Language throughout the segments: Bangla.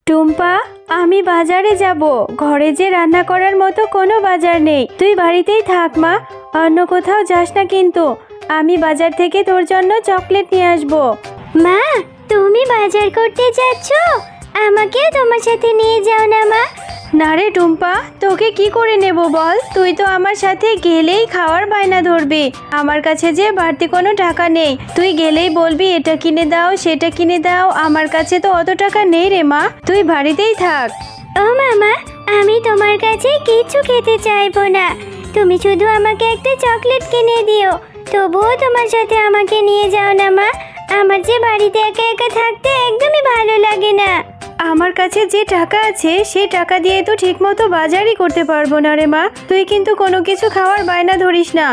টুম্পা, আমি বাজারে যাব। ঘরে যে রান্না করার মতো কোনো বাজার নেই। তুই বাড়িতেই থাক মা, অন্য কোথাও যাস না কিন্তু। আমি বাজার থেকে তোর জন্য চকলেট নিয়ে আসব। মা, তুমি বাজার করতে যাচ্ছ? আমাকেও তোমার সাথে নিয়ে যাও না মা। না রে টুম্পা, তোকে কি করে নেব বল? তুই তো আমার সাথে গেলেই খাওয়ার বায়না ধরবি। আমার কাছে যে বাড়তি কোনো টাকা নেই। তুই গেলেই বলবি এটা কিনে দাও, সেটা কিনে দাও। আমার কাছে তো অত টাকা নেই রে মা, তুই বাড়িতেই থাক। ও মামা, আমি তোমার কাছে কিছু খেতে চাইবো না। তুমি শুধু আমাকে একটা চকলেট কিনে দিও। তবুও তোমার সাথে আমাকে নিয়ে যাও না মা। আমার যে বাড়িতে একা একা থাকতে একদমই ভালো লাগে না। আমার কাছে যে টাকা আছে সেই টাকা দিয়ে তো ঠিকমতো বাজারই করতে পারবো না রে মা। তুই কিন্তু কোনো কিছু খাওয়ার বায়না ধরিস না।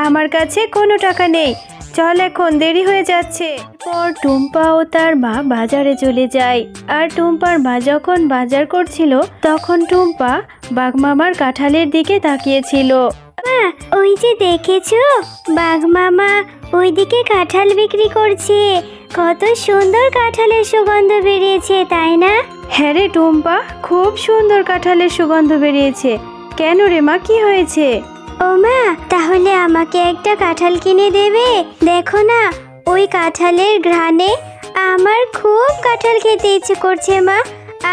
আমার কাছে কোনো টাকা নেই। চল, এখন দেরি হয়ে যাচ্ছে। পর টুম্পা ও তার মা বাজারে চলে যায়। আর টুম্পার মা যখন বাজার করছিল তখন টুম্পা বাঘমামার কাঁঠালের দিকে তাকিয়েছিল। মা, ওই যে দেখেছো, বাঘ মামা ওইদিকে কাঁঠাল বিক্রি করছে। কত সুন্দর কাঁঠালের সুগন্ধ বেরিয়েছে, তাই না? হ্যাঁ রে টুম্পা, খুব সুন্দর কাঁঠালের সুগন্ধ বেরিয়েছে। কেন রে মা, কি হয়েছে? ও মা, তাহলে আমাকে একটা কাঁঠাল কিনে দেবে? দেখো না, ওই কাঁঠালের ঘ্রাণে আমার খুব কাঁঠাল খেতে ইচ্ছে করছে মা।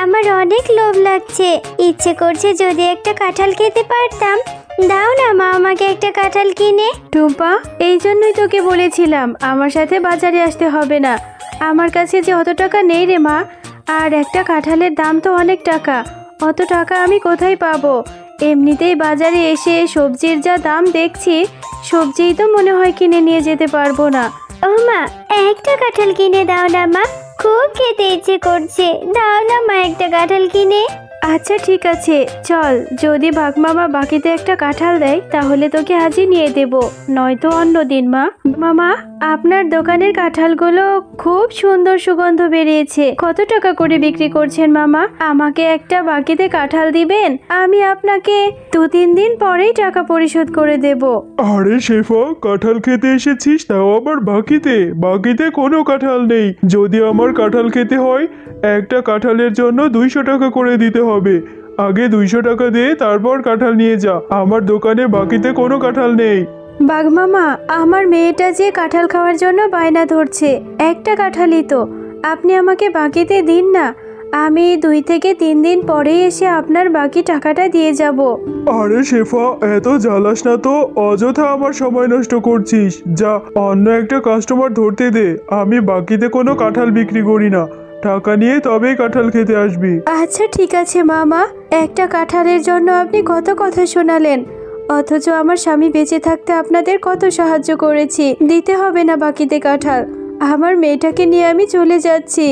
আমার অনেক লোভ লাগছে, ইচ্ছে করছে যদি একটা কাঁঠাল খেতে পারতাম। দাও না মা আমাকে একটা কাঁঠাল কিনে। টুম্পা, এই জন্যই তোকে বলেছিলাম আমার সাথে বাজারে আসতে হবে না। আমার কাছে যে অত টাকা নেই রে মা। আর একটা কাঁঠালের দাম তো অনেক টাকা। অত টাকা আমি কোথায় পাবো? এমনিতেই বাজারে এসে সবজির যা দাম দেখছি, সবজিই তো মনে হয় কিনে নিয়ে যেতে পারবো না। ও মা, একটা কাঁঠাল কিনে দাও না মা, খুব খেতে ইচ্ছে করছে। দাও না মা একটা কাঁঠাল কিনে। আচ্ছা ঠিক আছে, চল। যদি বাঘমামা বাকিতে একটা কাঁঠাল দেয় তাহলে তোকে আজই নিয়ে দেব, নয়তো অন্য দিন। মা, মামা, আপনার দোকানের কাঁঠালগুলো খুব সুন্দর সুগন্ধ বেরিয়েছে। কত টাকা করে বিক্রি করছেন মামা? আমাকে একটা বাকিতে কাঁঠাল দিবেন? আমি আপনাকে 2-3 দিন পরেই টাকা পরিশোধ করে দেব। আরে শেফা, কাঁঠাল খেতে এসেছিস, তাও আবার বাকিতে? বাকিতে কোনো কাঁঠাল নেই। যদি আমার কাঁঠাল খেতে হয়, একটা কাঁঠালের জন্য 200 টাকা করে দিতে হবে। আগে 200 টাকা দিয়ে তারপর কাঁঠাল নিয়ে যা। আমার দোকানে বাকিতে কোনো কাঁঠাল নেই। বাঘমামা, আমার মেয়েটা যে কাঁঠাল খাওয়ার জন্য বায়না ধরছে। একটা কাঁঠালই তো, আপনি আমাকে বাকিতে দিন না। আমি 2 থেকে 3 দিন পরেই এসে আপনার বাকি টাকাটা দিয়ে যাব। আরে শেফা, এত জ্বালাস না তো। অযথা আমার সময় নষ্ট করছিস। যা, অন্য একটা কাস্টমার ধরতে দে। আমি বাকিতে কোনো কাঁঠাল বিক্রি করি না। টাকা নিয়ে তবেই কাঁঠাল খেতে আসবি। আচ্ছা ঠিক আছে মামা, একটা কাঁঠালের জন্য আপনি কত কথা শোনালেন, অথচ আমার স্বামী বেঁচে থাকতে আপনাদের কত সাহায্য করেছি। দিতে হবে না বাকিতে কাঁঠাল। আমার মেয়েটাকে নিয়ে আমি চলে যাচ্ছি।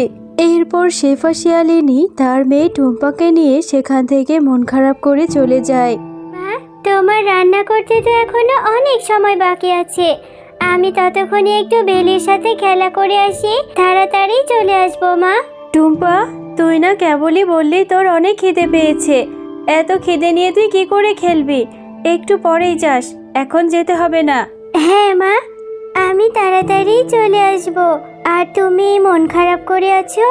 এরপর শেফা শিয়ালিনী তার মেয়ে টুম্পাকে নিয়ে সেখান থেকে মন খারাপ করে চলে যায়। মা, তোমার রান্না করতে তো এখনো অনেক সময় বাকি আছে। আমি ততক্ষণে একটু বেলির সাথে খেলা করে আসি, তাড়াতাড়ি চলে আসবো মা। টুম্পা, তুই না কেবলই বললি তোর অনেক খিদে পেয়েছে। এত খিদে নিয়ে তুই কি করে খেলবি? একটু পরেই যাস, এখন যেতে হবে না। হ্যাঁ মা, আমি তাড়াতাড়ি চলে আসবো। আর তুমি মন খারাপ করে আছো?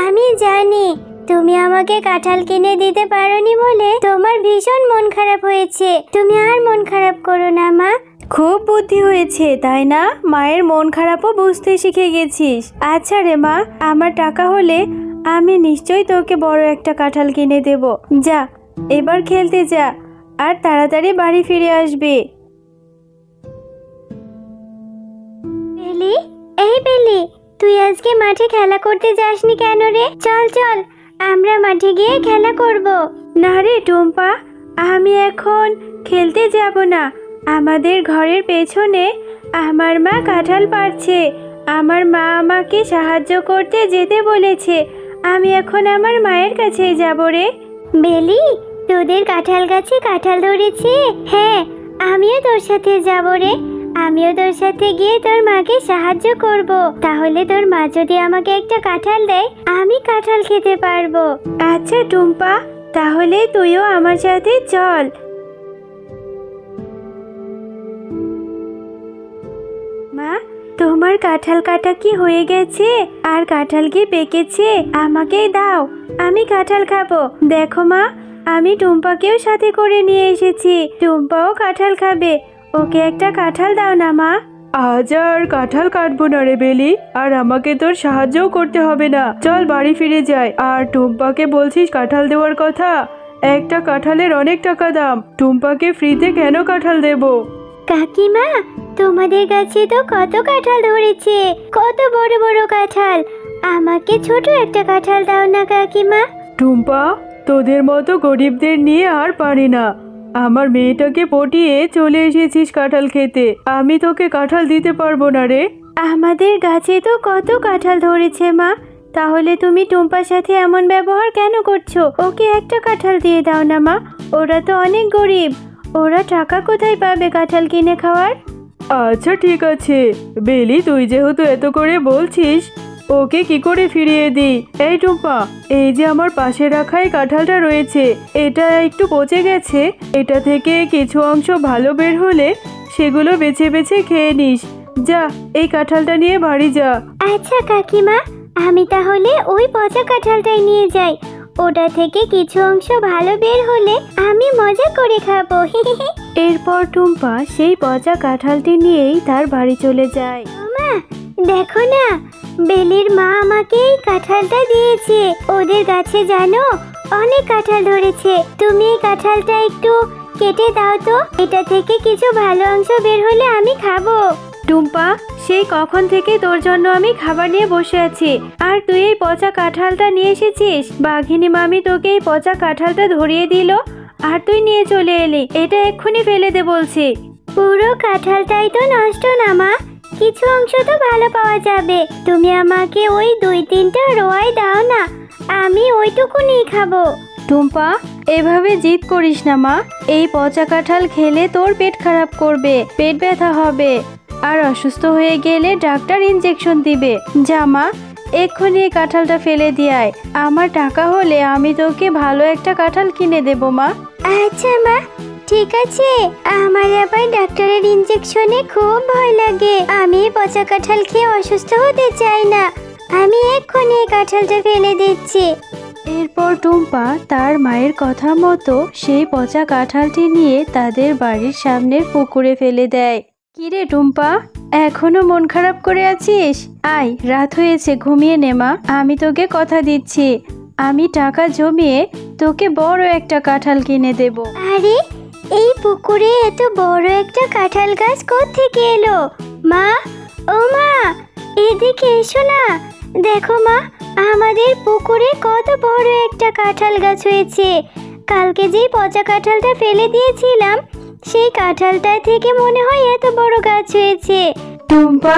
আমি জানি তুমি আমাকে কাঁঠাল কিনে দিতে পারোনি বলে তোমার ভীষণ মন খারাপ হয়েছে। তুমি আর মন খারাপ করো না মা। খুব বুদ্ধি হয়েছে তাই না? মায়ের মন খারাপও বুঝতে শিখে গেছিস। আচ্ছা রে মা, আমার টাকা হলে আমি নিশ্চয়ই তোকে বড় একটা কাঁঠাল কিনে দেব। যা, এবার খেলতে যা, আর তাড়াতাড়ি বাড়ি ফিরে আসবি। বেলি, এই বেলি, তুই আজকে মাঠে খেলা করতে যাসনি কেন রে? চল চল, আমরা মাঠে গিয়ে খেলা করব। না রে টুম্পা, আমি এখন খেলতে যাব না। আমাদের ঘরের পেছনে আমার মা কাঁঠাল পাড়ছে। আমার মা আমাকে সাহায্য করতে যেতে বলেছে। আমি এখন আমার মায়ের কাছেই যাব রে। বেলি, তোদের কাঁঠাল গাছে কাঁঠাল ধরেছে? হ্যাঁ, আমিও তোর সাথে যাব রে। আমিও তোর সাথে গিয়ে তোর মাকে সাহায্য করব। তাহলে তোর মা যদি আমাকে একটা কাঁঠাল দেয়, আমি কাঁঠাল খেতে পারবো। আচ্ছা টুম্পা, তাহলে তুইও আমার সাথে চল। মা, তোমার কাঁঠাল কাটা কি হয়ে গেছে? আর কাঁঠাল কি পেকেছে? আমাকেই দাও, আমি কাঁঠাল খাবো। দেখো মা, আমি টুম্পাকেও সাথে করে নিয়ে এসেছি। টুম্পাও কাঁঠাল খাবে। ওকে একটা কাঁঠাল দাও না মা। আজ আর কাঁঠাল কাটবো না রে বেলি, আর আমাকে তোর সাহায্যও করতে হবে না। চল বাড়ি ফিরে যাই। আর টুম্পাকে বলছিস কাঁঠাল দেওয়ার কথা? একটা কাঁঠালের অনেক টাকা দাম। টুম্পাকে ফ্রিতে কেন কাঁঠাল দেব? কাকিমা, তোমাদের কাছে তো কত কাঁঠাল ধরেছে, কত বড় বড় কাঁঠাল। আমাকে ছোট একটা কাঁঠাল দাও না কাকিমা। টুম্পা, তোদের মতো গরিবদের নিয়ে আর পারি না। আমার মেয়েটাকে পটিয়ে চলে এসেছিস কাঁঠাল খেতে। আমি তোকে কাঁঠাল দিতে পারবো না রে। আমাদের গাছে তো কত কাঁঠাল ধরেছে মা, তাহলে তুমি টুম্পার সাথে এমন ব্যবহার কেন করছো? ওকে একটা কাঁঠাল দিয়ে দাও না মা। ওরা তো অনেক গরিব, ওরা টাকা কোথায় পাবে কাঁঠাল কিনে খাওয়ার? আচ্ছা ঠিক আছে বেলি, তুই যেহেতু এত করে বলছিস, ওকে কি করে ফিরিয়ে দিই? এই টুম্পা, এই যে আমার পাশে রাখাই কাঁঠালটা রয়েছে, এটা একটু পচে গেছে। এটা থেকে কিছু অংশ ভালো বের হলে সেগুলো বেছে বেছে খেয়ে নিস। যা, এই কাঁঠালটা নিয়ে বাড়ি যা। আচ্ছা কাকিমা, আমি তাহলে ওই পচা কাঁঠালটাই নিয়ে যাই। ওটা থেকে কিছু অংশ ভালো বের হলে আমি মজা করে খাবো। এরপর টুম্পা সেই পচা কাঁঠালটি নিয়েই তার বাড়ি চলে যায়। মা, দেখো না, বেলির মা আমাকে এই কাঁঠালটা দিয়েছে। ওদের গাছে জানো অনেক কাঁঠাল ধরেছে। তুমি এই কাঁঠালটা একটু কেটে দাও তো, এটা থেকে কিছু ভালো অংশ বের হলে আমি খাবো। টুম্পা, সেই কখন থেকে তোর জন্য আমি খাবার নিয়ে বসে আছি, আর তুই এই পচা কাঁঠালটা নিয়ে এসেছিস? বাঘিনী মামি তোকে এই পচা কাঁঠালটা ধরিয়ে দিল, আর তুই নিয়ে চলে এলি। এটা এক্ষুনি ফেলে দে বলছি। পুরো কাঁঠালটাই তো নষ্ট না মা, কিছু অংশ তো ভালো পাওয়া যাবে। তুমি আমাকে ওই 2-3টা রোয়াই দাও না, আমি ওইটুকুনি খাবো। টুম্পা, এভাবে জিদ করিস না মা। এই পচা কাঁঠাল খেলে তোর পেট খারাপ করবে, পেট ব্যথা হবে, আর অসুস্থ হয়ে গেলে ডাক্তার ইনজেকশন দিবে। যা মা, এক্ষুনি এই কাঁঠালটা ফেলে দিয়ে আয়। আমার টাকা হলে আমি তোকে ভালো একটা কাঁঠাল কিনে দেবো মা। আচ্ছা মা, ঠিক আছে। আমার আবার ডাক্তারের ইনজেকশনে খুব ভয় লাগে। আমি পচা কাঁঠাল খেয়ে অসুস্থ হতে চাই না। আমি এক্ষুনি এই কাঁঠালটা ফেলে দিচ্ছি। এরপর টুম্পা তার মায়ের কথা মতো সেই পচা কাঁঠালটি নিয়ে তাদের বাড়ির সামনের পুকুরে ফেলে দেয়। কিরে টুম্পা, এখনো মন খারাপ করে আছিস? আয়, রাত হয়েছে, ঘুমিয়ে নে মা। আমি তোকে কথা দিচ্ছি, আমি টাকা জমিয়ে তোকে বড় একটা কাঁঠাল কিনে দেব। আরে, এই পুকুরে এত বড় একটা কাঁঠাল গাছ কোত্থেকে এলো? মা, ও মা, এদিকে এসো না। দেখো মা, আমাদের পুকুরে কত বড় একটা কাঁঠাল গাছ হয়েছে। কালকে যেই পচা কাঁঠালটা ফেলে দিয়েছিলাম, সেই কাঁঠালটা থেকে মনে হয় এত বড় গাছ হয়েছে। টুম্পা,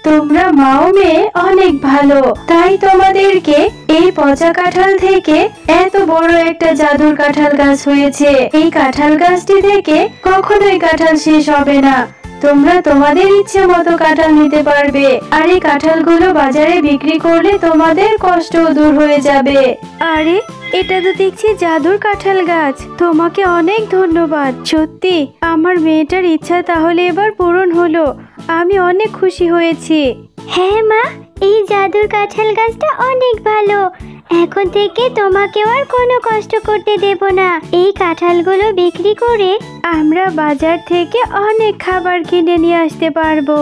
তোমরা মাও মেয়ে অনেক ভালো, তাই তোমাদেরকে এই পচা কাঁঠাল থেকে এত বড় একটা জাদুর কাঁঠাল গাছ হয়েছে। এই কাঁঠাল গাছটি থেকে কখনোই কাঁঠাল শেষ হবে না। তোমরা তোমাদের ইচ্ছে মতো কাঁঠাল নিতে পারবে, আর এই কাঁঠালগুলো বাজারে বিক্রি করলে তোমাদের কষ্টও দূর হয়ে যাবে। আরে, এটা তো দেখছি জাদুর কাঁঠাল গাছ। তোমাকে অনেক ধন্যবাদ। সত্যি আমার মেয়েটার ইচ্ছা তাহলে এবার পূরণ হলো। আমি অনেক খুশি হয়েছি। হ্যাঁ মা, এই জাদুর কাঁঠাল গাছটা অনেক ভালো। এখন থেকে তোমাকে আর কোনো কষ্ট করতে দেব না। এই কাঁঠালগুলো বিক্রি করে আমরা বাজার থেকে অনেক খাবার কিনে নিয়ে আসতে পারবো।